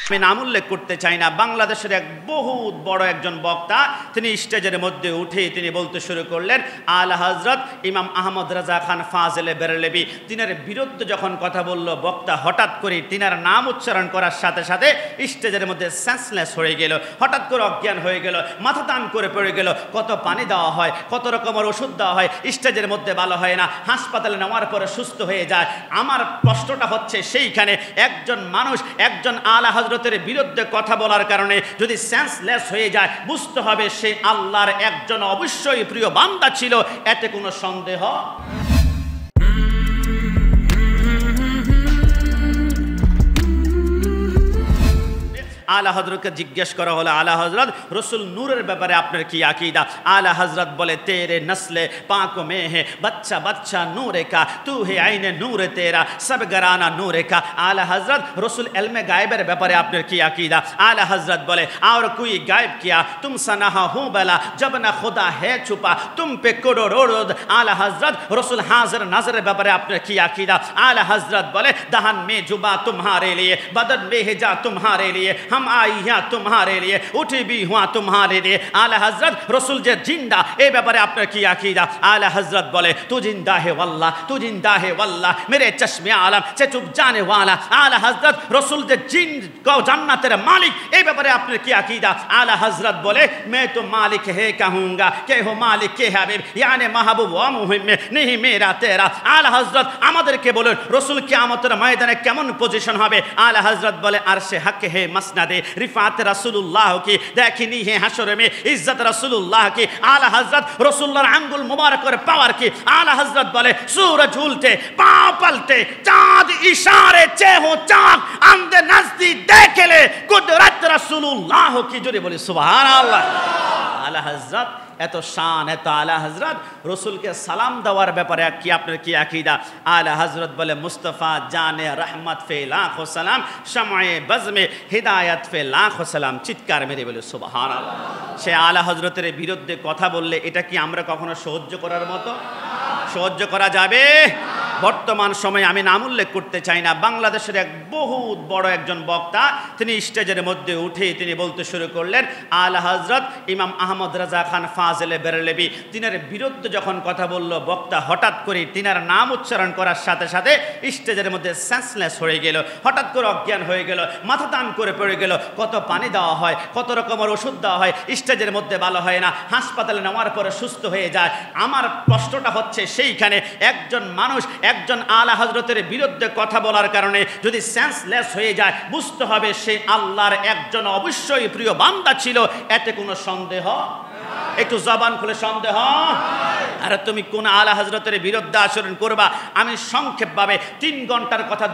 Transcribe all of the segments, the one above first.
আমি নাম উল্লেখ করতে চাই না, বাংলাদেশের এক বহুত বড় একজন বক্তা, তিনি স্টেজের মধ্যে উঠে তিনি বলতে শুরু করলেন আলা হযরত ইমাম আহমদ রাজা খান ফাজলে বেরলভী তিনার বিরুদ্ধে যখন কথা বলল, বক্তা হঠাৎ করে তিনার নাম উচ্চারণ করার সাথে সাথে স্টেজের মধ্যে সেন্সলেস হয়ে গেল, হঠাৎ করে অজ্ঞান হয়ে গেল, মাথা টান করে পড়ে গেল। কত পানি দেওয়া হয়, কত রকমের ওষুধ দেওয়া হয়, স্টেজের মধ্যে ভালো হয় না, হাসপাতালে নেওয়ার পরে সুস্থ হয়ে যায়। আমার প্রশ্নটা হচ্ছে সেইখানে একজন মানুষ একজন আলা হযরতের বিরুদ্ধে কথা বলার কারণে যদি সেন্সলেস হয়ে যায়, বুঝতে হবে সে আল্লাহর একজন অবশ্যই প্রিয় বান্দা ছিল, এতে কোনো সন্দেহ। আলা হযরতকে জিজ্ঞেস করা হলো, আলা হযরত রসুল নূরের ব্যাপারে আপনার কি আকীদা? আলা হযরত বলে তেরে নসলে পাক মে হে বাচ্চা বাচ্চা নূরে কা তু হে আইনে নূরে তেরা সব গরানা নূরে কা। আলা হযরত রসুল ইলমে গায়েবের ব্যাপারে আপনার কি আকীদা? আলা হযরত বলে আর কোই গায়েব কিয়া তুম সনাহা হু বলা জব না খুদা হে ছুপা তুম পে করোড়। আলা হযরত রসুল হাজির নাজরের ব্যাপারে আপনার কি আকীদা? আলা হযরত বলে দহন মে জুবা तुम्हारे लिए बदन में हिजा तुम्हारे लिए हम आई यहाँ तुम्हारे लिए उठी भी हुआ तुम्हारे लिए। आला हजरत रसूल जे जिंदा ए ব্যাপারে আপনার কি আকীদা? आला हजरत बोले तू जिंदा है वल्लाह तू जिंदा है वल्लाह मेरे चश्मे आलम से चुप जाने वाला। आला हजरत रसूल जे जिन को जन्नतेर मालिक ए ব্যাপারে আপনার কি আকীদা? आला हजरत बोले मैं तो मालिक है कहूँगा के हो मालिक के हबीब यानी महबूब व मुहिम नहीं मेरा तेरा। आला हजरत আমাদেরকে বলেন রসুল কিয়ামতের ময়দানে কেমন পজিশন হবে? आला हजरत बोले अर्श हक है मसनदे रिफात रसूलुल्लाह की देखनी है हशर में इज्जत रसूलुल्लाह की। आला हजरत रसूलुल्लाहर आंगुल मुबारक और पावर की। आला हजरत बोले सूरज उल्टे पांव पलटे चांद इशारे चेहो चाक अंधे नजदीक देख ले कुदरत रसूलुल्लाह की। जोरे बोले सुभान अल्लाह। आला हजरत এত শান এত আলা হযরত রসুলকে সালাম দেওয়ার ব্যাপারে কি আপনার কি আকীদা? আলা হযরত বলে মুস্তাফা জানে রহমত ফে লাখ সালাম শাময়ে বজমে হিদায়াত ফে লাখ সালাম। চিৎকার মেরে বলে সুবহানাল্লাহ। সে আলা হযরতের বিরুদ্ধে কথা বললে এটা কি আমরা কখনো সহ্য করার মতো? সহ্য করা যাবে? বর্তমান সময়ে আমি নাম উল্লেখ করতে চাই না, বাংলাদেশের এক বহুত বড় একজন বক্তা, তিনি স্টেজের মধ্যে উঠে তিনি বলতে শুরু করলেন আলা হযরত ইমাম আহমদ রাজা খান ফাজলে বেরলভী তিনার বিরুদ্ধে যখন কথা বলল, বক্তা হঠাৎ করে তিনার নাম উচ্চারণ করার সাথে সাথে স্টেজের মধ্যে সেন্সলেস হয়ে গেল, হঠাৎ করে অজ্ঞান হয়ে গেল, মাথা টান করে পড়ে গেল। কত পানি দেওয়া হয়, কত রকমের ওষুধ দেওয়া হয়, স্টেজের মধ্যে ভালো হয় না, হাসপাতালে নেওয়ার পরে সুস্থ হয়ে যায়। আমার প্রশ্নটা হচ্ছে সেইখানে একজন মানুষ একজন আলা হযরতের বিরুদ্ধে কথা বলার কারণে যদি সেন্সলেস হয়ে যায়, বুঝতে হবে সে আল্লাহর একজন অবশ্যই প্রিয় বান্দা ছিল, এতে কোনো সন্দেহ। একটু জবান খুলে সন্দেহ। আরে তুমি কোন আলা হযরতের বিরুদ্ধে আচরণ করবা? আমি সংক্ষেপভাবে 3 ঘন্টার কথা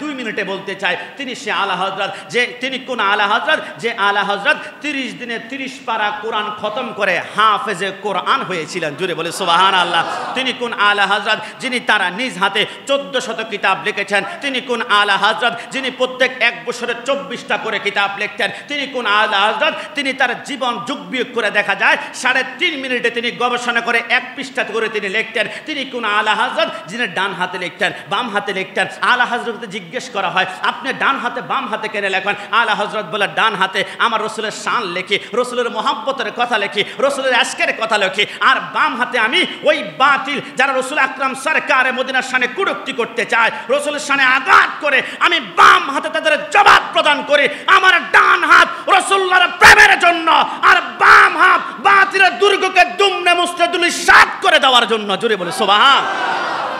2 মিনিটে বলতে চাই। তিনি সে আলা হযরত যে তিনি কোন আলা হযরত যে আলা হযরত 30 দিনে 30 পারা কোরআন খতম করে হাফেজে কোরআন হয়েছিলেন। জোরে বলে সুবহানাল্লাহ। তিনি কোন আলা হযরত যিনি তারা নিজ হাতে 1400 কিতাব লিখেছেন? তিনি কোন আলা হযরত যিনি প্রত্যেক 1 বছরে 24টা করে কিতাব লিখতেন? তিনি কোন আলা হযরত তিনি তার জীবন যুগ বিয়োগ করে দেখা যায় 3.5 মিনিটে তিনি গবেষণা করে 1 পৃষ্ঠা করে তিনি লিখতেন? তিনি কোন আলা হযরত যিনি ডান হাতে লিখতেন বাম হাতে লিখতেন? আলা হযরতকে জিজ্ঞেস করা হয় আপনি ডান হাতে বাম হাতে কেন লেখেন? আলা হযরত বলে ডান হাতে আমার রসুলের শান লিখি, রসুলের মহব্বতের কথা লিখি, রসুলের আশকের কথা লিখি, আর বাম হাতে আমি ওই বাতিল যারা রসুল আকরাম সরকারে মদিনার শানে কুরুক্তি করতে চায়, রসুলের শানে আঘাত করে, আমি বাম হাতে তাদের জবাব প্রদান করি। আমার ডান হাত রসুল্লাহর প্রেমের জন্য, আর বাম হাত বাতিলের দুর্গকে দুমড়ে মুছড়ে ধূলিসাৎ করে দেওয়ার জন্য। জোরে বলে সুবহান।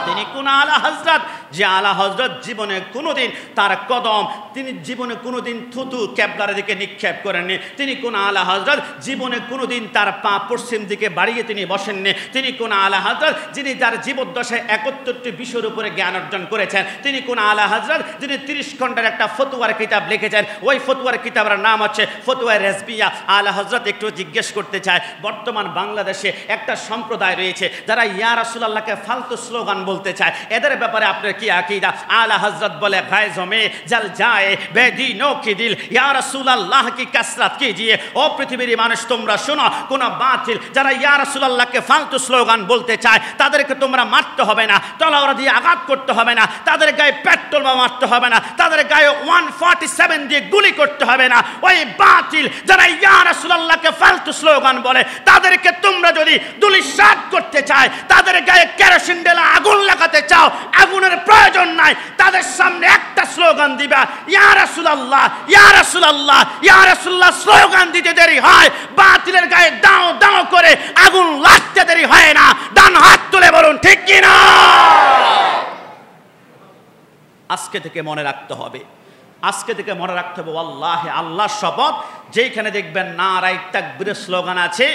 তিনি কোন আলা হযরত যে আলা হযরত জীবনে কোনোদিন তার কদম তিনি জীবনে কোনোদিন থুতু কেবলার দিকে নিক্ষেপ করেননি। তিনি কোন আলা হযরত জীবনে কোনোদিন তার পা পশ্চিম দিকে বাড়িয়ে তিনি বসেননি। তিনি কোন আলা হযরত যিনি তার জীবদ্দশায় 71টি বিষয়ের উপরে জ্ঞান অর্জন করেছেন? তিনি কোন আলা হযরত যিনি 30 খণ্ডের একটা ফতোয়ার কিতাব লিখেছেন? ওই ফতোয়ার কিতাবের নাম হচ্ছে ফতোয়া রেজবিয়া। আলা হযরত একটু জিজ্ঞেস করতে চায়, বর্তমান বাংলাদেশে একটা সম্প্রদায় রয়েছে যারা ইয়া রাসূলুল্লাহকে ফালতু স্লোগান বলতে বলতে চায়, এদের ব্যাপারে আপনার কি আকীদা? আলা হযরত বলে গায়জ মে জল যায় বেদীনों की दिल या रसूल अल्लाह की कसरत कीजिए। ও পৃথিবীর মানুষ তোমরা শোনো, কোন বাতিল যারা ইয়া রাসূলুল্লাহকে ফালতু স্লোগান বলতে চায় তাদেরকে তোমরা মারতে হবে না, তলোয়ার দিয়ে আঘাত করতে হবে না, তাদের গায়ে পেট্রোল মারতে হবে না, তাদের গায়ে 147 দিয়ে গুলি করতে হবে না। ওই বাতিল যারা ইয়া রাসূলুল্লাহকে ফালতু স্লোগান বলে তাদেরকে তোমরা যদি ধূলিসাৎ করতে চায়, তাদের গায়ে কেরোসিন ঢেলে আগুন লাগাতে চাও, আগুনের প্রয়োজন নাই, তাদের সামনে একটা স্লোগান দিবা, ইয়া রাসূলুল্লাহ ইয়া রাসূলুল্লাহ ইয়া রাসূলুল্লাহ। স্লোগান দিতে দেরি হয়, বাতিলের গায়ে দাও দাও করে আগুন লাগতে দেরি হয় না। ডান হাত তুলে বলুন ঠিক কি না? আজকে থেকে মনে রাখতে হবে, আজকে থেকে মনে রাখতে হবে, ওয়াল্লাহি আল্লাহর শপথ, যেখানে দেখবেন নারায়ে তাকবীরের স্লোগান আছে,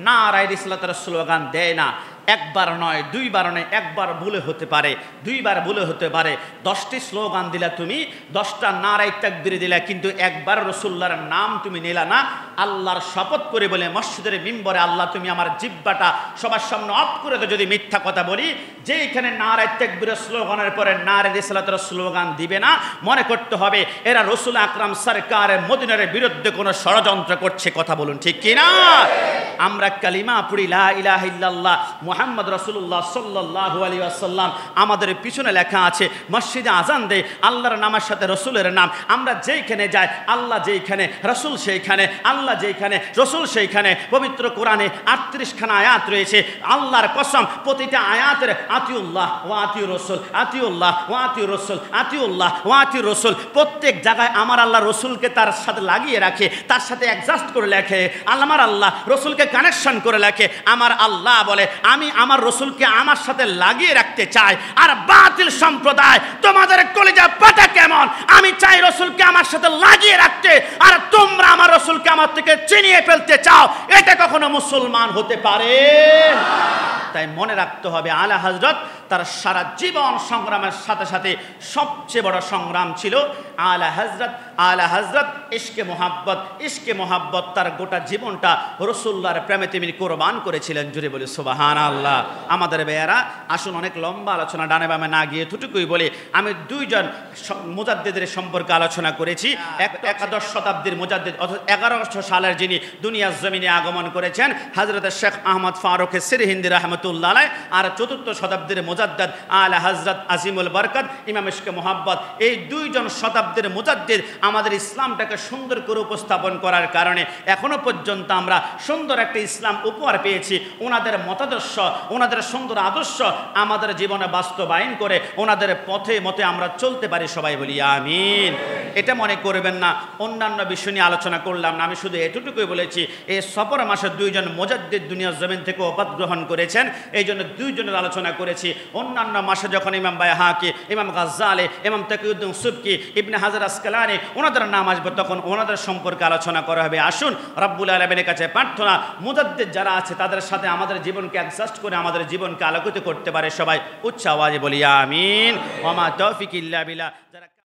নারায়ে রিসালাতের স্লোগান দেয় না। একবার নয়, দুইবার নয়, একবার ভুলে হতে পারে, দুইবার ভুলে হতে পারে। 10টি স্লোগান দিলা তুমি, 10টা নারায়ে তাকবীর দিলা, কিন্তু একবার রাসূলুল্লাহর নাম তুমি নিলা না। আল্লাহর শপথ করে বলে মসজিদের মিম্বরে, আল্লাহ তুমি আমার জিহ্বাটা সবার সামনে অফ করে দাও যদি মিথ্যা কথা বলি। যেখানে নারায়ে তাকবীরের স্লোগানের পরে নারায়ে রিসালাতের স্লোগান দিবে না, মনে করতে হবে এরা রাসূল আকরাম সরকারের মদিনার বিরুদ্ধে কোনো ষড়যন্ত্র করছে। কথা বলুন ঠিক কি না? আমরা কালিমা পড়ি লা ইলাহা ইল্লাল্লাহ মুহাম্মদ রাসূলুল্লাহ সাল্লাল্লাহু আলাইহি ওয়াসাল্লাম, আমাদের পিছনে লেখা আছে মসজিদে আজান দেয় আল্লাহর নামের সাথে রাসূলের নাম। আমরা যেখানে যাই, আল্লাহ যেখানে, রাসূল সেইখানে, আল্লাহ যেখানে, রাসূল সেইখানে। পবিত্র কোরআনে 38 খানা আয়াত রয়েছে। আল্লাহর কসম, প্রতিটা আয়াতের আতিউল্লাহ ওয়া আতিউর রাসূল, আতিউল্লাহ ওয়া আতিউর রাসূল, আতিউল্লাহ ওয়া আতিউর রাসূল। প্রত্যেক জায়গায় আমার আল্লাহ রাসূলকে তার সাথে লাগিয়ে রাখে, তার সাথে অ্যাডজাস্ট করে লেখে। আমার আল্লাহ রাসূলকে কানেকশন করে লেখে। আমার আল্লাহ বলে আমি আমার রাসূলকে আমার সাথে লাগিয়ে রাখতে চাই। আর বাতিল সম্প্রদায় তোমাদের কলিজা পাটা কেমন, আমি চাই রাসূলকে আমার সাথে লাগিয়ে রাখতে, আর তোমরা আমার রাসূলকে আমার থেকে চিনিয়ে ফেলতে চাও। এটা কখনো মুসলমান হতে পারে? তাই মনে রাখতে হবে, আলা হযরত তার সারা জীবন সংগ্রামের সাথে সাথে সবচেয়ে বড় সংগ্রাম ছিল আলা হযরত। আলা হযরত ইশকে মোহাব্বত, ইশকে মোহাব্বত তার গোটা জীবনটা রাসূলুল্লাহর প্রেমে তিনি কোরবান করেছিলেন। জুড়ে বলি সুবহানাল্লাহ। আমাদের ভাইয়েরা আসুন, অনেক লম্বা আলোচনা ডানে বামে না গিয়ে এতটুকুই বলি, আমি দুইজন মুজাদ্দিদের সম্পর্কে আলোচনা করেছি। একাদশ শতাব্দীর মুজাদ্দিদ, অর্থাৎ 1100 সালের যিনি দুনিয়ার জমিনে আগমন করেছেন, হযরত শেখ আহমদ ফারুক সিরহিন্দি রাহমাতুল্লাহ আলাইহি। আর 4th শতাব্দীর মুজাদ্দিদ আলা হযরত আজিমুল বরকত ইমাম ইশকে মোহাব্বত। এই দুইজন শতাব্দীর মুজাদ্দিদ আমাদের ইসলামটাকে সুন্দর করে উপস্থাপন করার কারণে এখনো পর্যন্ত আমরা সুন্দর একটা ইসলাম উপহার পেয়েছি। ওনাদের মতাদর্শ, ওনাদের সুন্দর আদর্শ আমাদের জীবনে বাস্তবায়ন করে ওনাদের পথে মতে আমরা চলতে পারি। সবাই বলি আমিন। এটা মনে করবেন না অন্যান্য বিষয় নিয়ে আলোচনা করলাম না, আমি শুধু এতটুকুই বলেছি এই সফর মাসে দুইজন মুজাদ্দিদ দুনিয়ার জমিন থেকে ওফাত গ্রহণ করেছেন, এই জন্য দুইজনের আলোচনা করেছি। অন্যান্য মাসে যখন ইমাম বাইহাকি, ইমাম গাজ্জালি, ইমাম তাকিউদ্দিন সুবকি, ইবনে হাজার আসকালানি ওনাদের নাম আসবে, তখন ওনাদের সম্পর্কে আলোচনা করা হবে। আসুন রব্বুল আলামিনের কাছে প্রার্থনা, মুজাদ্দিদ যারা আছে তাদের সাথে আমাদের জীবনকে অ্যাডজাস্ট করে আমাদের জীবনকে আলোকিত করতে পারে। সবাই উচ্চ আওয়াজে বলি আমিন। ওয়া মা তাওফিক ইল্লা বিল্লাহ। যারা